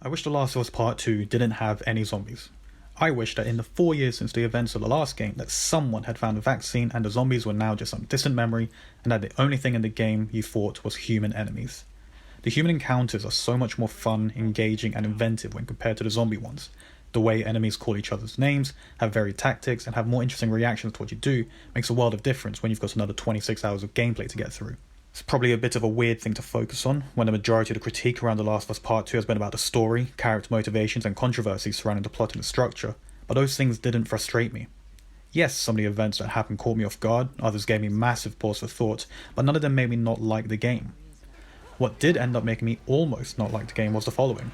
wish The Last of Us Part 2 didn't have any zombies. I wish that in the 4 years since the events of the last game that someone had found a vaccine and the zombies were now just some distant memory, and that the only thing in the game you fought was human enemies. The human encounters are so much more fun, engaging and inventive when compared to the zombie ones. The way enemies call each other's names, have varied tactics and have more interesting reactions to what you do makes a world of difference when you've got another 26 hours of gameplay to get through. It's probably a bit of a weird thing to focus on, when the majority of the critique around The Last of Us Part 2 has been about the story, character motivations and controversies surrounding the plot and the structure, but those things didn't frustrate me. Yes, some of the events that happened caught me off guard, others gave me massive pause for thought, but none of them made me not like the game. What did end up making me almost not like the game was the following.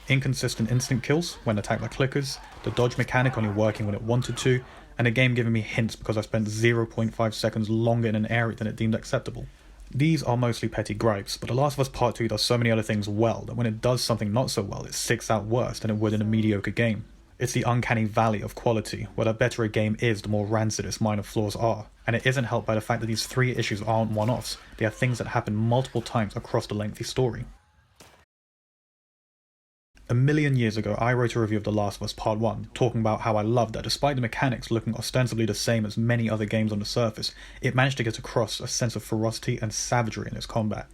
Inconsistent instant kills when attacked by clickers, the dodge mechanic only working when it wanted to, and the game giving me hints because I spent 0.5 seconds longer in an area than it deemed acceptable. These are mostly petty gripes, but The Last of Us Part 2 does so many other things well that when it does something not so well, it sticks out worse than it would in a mediocre game. It's the uncanny valley of quality, where the better a game is, the more rancid its minor flaws are, and it isn't helped by the fact that these three issues aren't one-offs, they are things that happen multiple times across the lengthy story. A million years ago, I wrote a review of The Last of Us Part 1, talking about how I loved that despite the mechanics looking ostensibly the same as many other games on the surface, it managed to get across a sense of ferocity and savagery in its combat.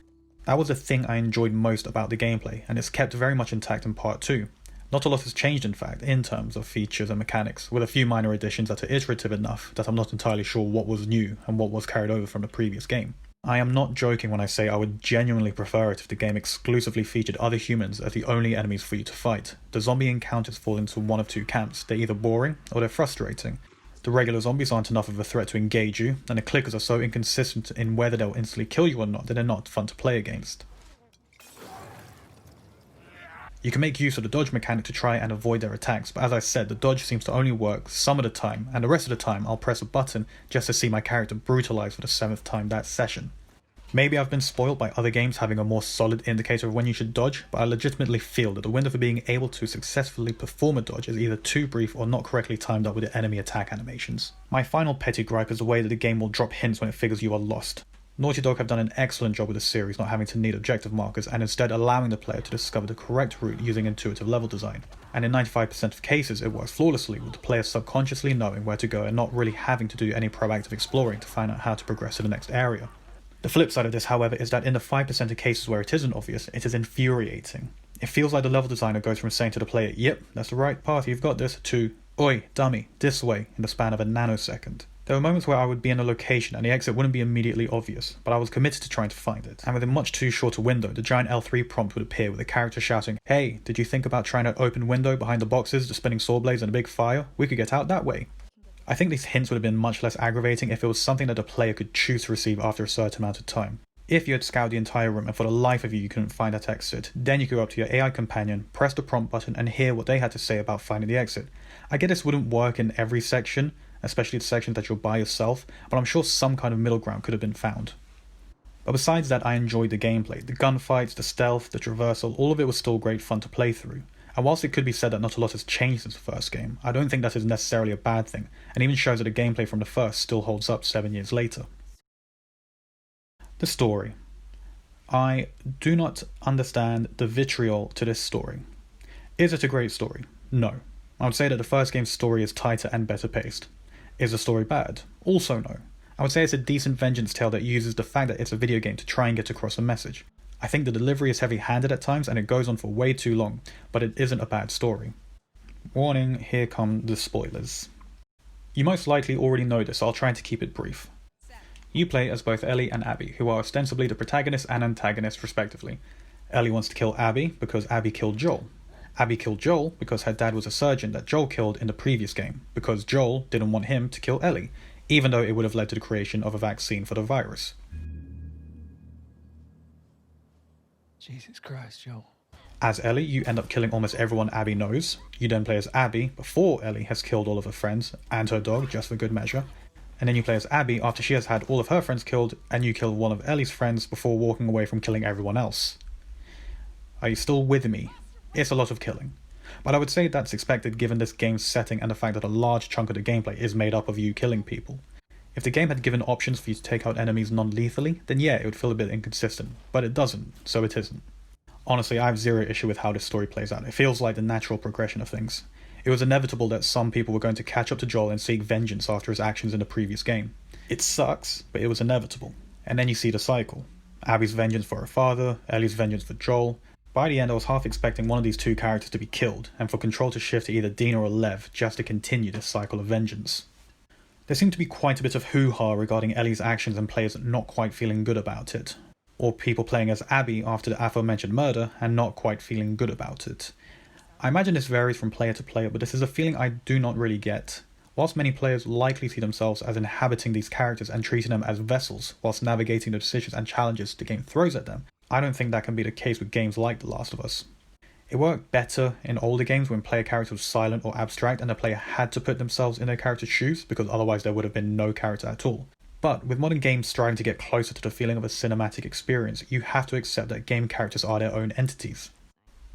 That was the thing I enjoyed most about the gameplay, and it's kept very much intact in Part 2. Not a lot has changed in fact, in terms of features and mechanics, with a few minor additions that are iterative enough that I'm not entirely sure what was new and what was carried over from the previous game. I am not joking when I say I would genuinely prefer it if the game exclusively featured other humans as the only enemies for you to fight. The zombie encounters fall into one of two camps. They're either boring or they're frustrating. The regular zombies aren't enough of a threat to engage you, and the clickers are so inconsistent in whether they'll instantly kill you or not that they're not fun to play against. You can make use of the dodge mechanic to try and avoid their attacks, but as I said, the dodge seems to only work some of the time, and the rest of the time I'll press a button just to see my character brutalized for the 7th time that session. Maybe I've been spoiled by other games having a more solid indicator of when you should dodge, but I legitimately feel that the window for being able to successfully perform a dodge is either too brief or not correctly timed up with the enemy attack animations. My final petty gripe is the way that the game will drop hints when it figures you are lost. Naughty Dog have done an excellent job with the series not having to need objective markers and instead allowing the player to discover the correct route using intuitive level design. And in 95% of cases it works flawlessly, with the player subconsciously knowing where to go and not really having to do any proactive exploring to find out how to progress to the next area. The flip side of this, however, is that in the 5% of cases where it isn't obvious, it is infuriating. It feels like the level designer goes from saying to the player, "Yep, that's the right path, you've got this," to "Oi, dummy, this way," in the span of a nanosecond. There were moments where I would be in a location and the exit wouldn't be immediately obvious, but I was committed to trying to find it. And with a much too short a window, the giant L3 prompt would appear with a character shouting, "Hey, did you think about trying an open window behind the boxes, the spinning saw blades and a big fire? We could get out that way." I think these hints would have been much less aggravating if it was something that the player could choose to receive after a certain amount of time. If you had scoured the entire room and for the life of you couldn't find that exit, then you could go up to your AI companion, press the prompt button and hear what they had to say about finding the exit. I get this wouldn't work in every section, especially the sections that you're by yourself, but I'm sure some kind of middle ground could have been found. But besides that, I enjoyed the gameplay. The gunfights, the stealth, the traversal, all of it was still great fun to play through. And whilst it could be said that not a lot has changed since the first game, I don't think that is necessarily a bad thing, and even shows that the gameplay from the first still holds up 7 years later. The story. I do not understand the vitriol to this story. Is it a great story? No. I would say that the first game's story is tighter and better paced. Is the story bad? Also no. I would say it's a decent vengeance tale that uses the fact that it's a video game to try and get across a message. I think the delivery is heavy-handed at times and it goes on for way too long, but it isn't a bad story. Warning, here come the spoilers. You most likely already know this, so I'll try to keep it brief. You play as both Ellie and Abby, who are ostensibly the protagonist and antagonist respectively. Ellie wants to kill Abby because Abby killed Joel. Abby killed Joel because her dad was a surgeon that Joel killed in the previous game, because Joel didn't want him to kill Ellie, even though it would have led to the creation of a vaccine for the virus. Jesus Christ, Joel. As Ellie, you end up killing almost everyone Abby knows. You then play as Abby before Ellie has killed all of her friends and her dog, just for good measure. And then you play as Abby after she has had all of her friends killed, and you kill one of Ellie's friends before walking away from killing everyone else. Are you still with me? It's a lot of killing. But I would say that's expected given this game's setting and the fact that a large chunk of the gameplay is made up of you killing people. If the game had given options for you to take out enemies non-lethally, then yeah, it would feel a bit inconsistent, but it doesn't, so it isn't. Honestly, I have zero issue with how this story plays out. It feels like the natural progression of things. It was inevitable that some people were going to catch up to Joel and seek vengeance after his actions in the previous game. It sucks, but it was inevitable. And then you see the cycle. Abby's vengeance for her father, Ellie's vengeance for Joel. By the end, I was half expecting one of these two characters to be killed, and for control to shift to either Dina or Lev, just to continue this cycle of vengeance. There seemed to be quite a bit of hoo-ha regarding Ellie's actions and players not quite feeling good about it. Or people playing as Abby after the aforementioned murder and not quite feeling good about it. I imagine this varies from player to player, but this is a feeling I do not really get. Whilst many players likely see themselves as inhabiting these characters and treating them as vessels whilst navigating the decisions and challenges the game throws at them, I don't think that can be the case with games like The Last of Us. It worked better in older games when player character was silent or abstract and the player had to put themselves in their character's shoes because otherwise there would have been no character at all. But with modern games striving to get closer to the feeling of a cinematic experience, you have to accept that game characters are their own entities.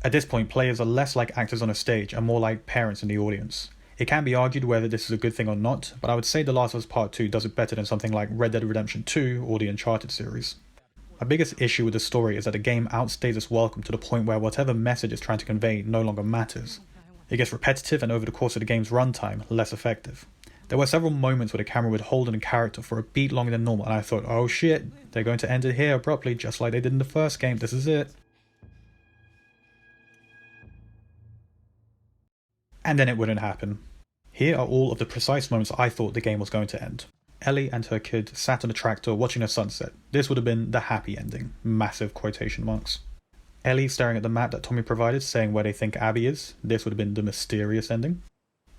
At this point, players are less like actors on a stage and more like parents in the audience. It can be argued whether this is a good thing or not, but I would say The Last of Us Part 2 does it better than something like Red Dead Redemption 2 or the Uncharted series. My biggest issue with the story is that the game outstays its welcome to the point where whatever message it's trying to convey no longer matters. It gets repetitive and over the course of the game's runtime, less effective. There were several moments where the camera would hold in a character for a beat longer than normal and I thought, oh shit, they're going to end it here abruptly just like they did in the first game, this is it. And then it wouldn't happen. Here are all of the precise moments I thought the game was going to end. Ellie and her kid sat on a tractor watching the sunset. This would have been the happy ending. Massive quotation marks. Ellie staring at the map that Tommy provided, saying where they think Abby is. This would have been the mysterious ending.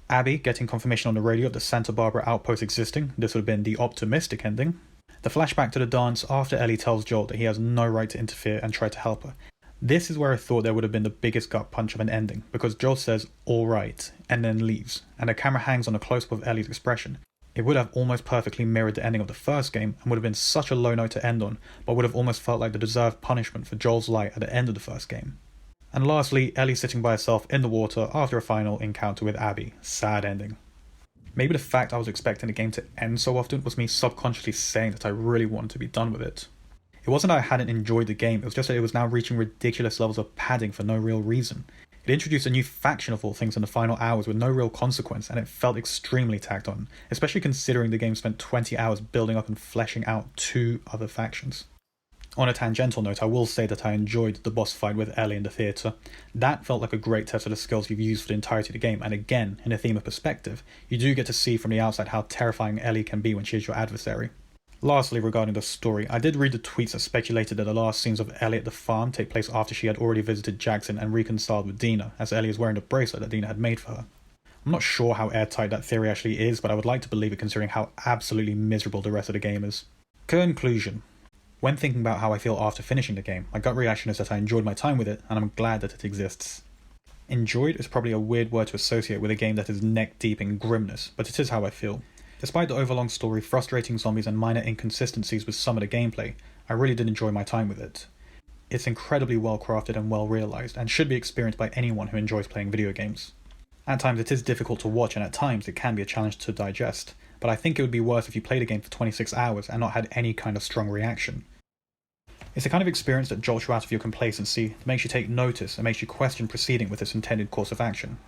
Abby getting confirmation on the radio of the Santa Barbara outpost existing. This would have been the optimistic ending. The flashback to the dance after Ellie tells Joel that he has no right to interfere and try to help her. This is where I thought there would have been the biggest gut punch of an ending, because Joel says, alright, and then leaves, and the camera hangs on a close-up of Ellie's expression. It would have almost perfectly mirrored the ending of the first game, and would have been such a low note to end on, but would have almost felt like the deserved punishment for Joel's lie at the end of the first game. And lastly, Ellie sitting by herself in the water after a final encounter with Abby. Sad ending. Maybe the fact I was expecting the game to end so often was me subconsciously saying that I really wanted to be done with it. It wasn't that I hadn't enjoyed the game, it was just that it was now reaching ridiculous levels of padding for no real reason. It introduced a new faction of all things in the final hours with no real consequence, and it felt extremely tacked on, especially considering the game spent 20 hours building up and fleshing out 2 other factions. On a tangential note, I will say that I enjoyed the boss fight with Ellie in the theatre. That felt like a great test of the skills you've used for the entirety of the game, and again, in a theme of perspective, you do get to see from the outside how terrifying Ellie can be when she is your adversary. Lastly, regarding the story, I did read the tweets that speculated that the last scenes of Ellie at the farm take place after she had already visited Jackson and reconciled with Dina, as Ellie is wearing the bracelet that Dina had made for her. I'm not sure how airtight that theory actually is, but I would like to believe it considering how absolutely miserable the rest of the game is. Conclusion. When thinking about how I feel after finishing the game, my gut reaction is that I enjoyed my time with it, and I'm glad that it exists. Enjoyed is probably a weird word to associate with a game that is neck deep in grimness, but it is how I feel. Despite the overlong story, frustrating zombies and minor inconsistencies with some of the gameplay, I really did enjoy my time with it. It's incredibly well crafted and well realised, and should be experienced by anyone who enjoys playing video games. At times it is difficult to watch and at times it can be a challenge to digest, but I think it would be worse if you played a game for 26 hours and not had any kind of strong reaction. It's the kind of experience that jolts you out of your complacency, that makes you take notice and makes you question proceeding with its intended course of action.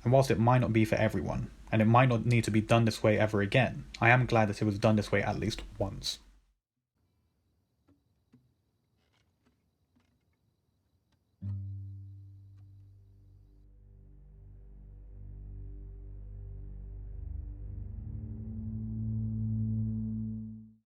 And whilst it might not be for everyone, and it might not need to be done this way ever again, I am glad that it was done this way at least once.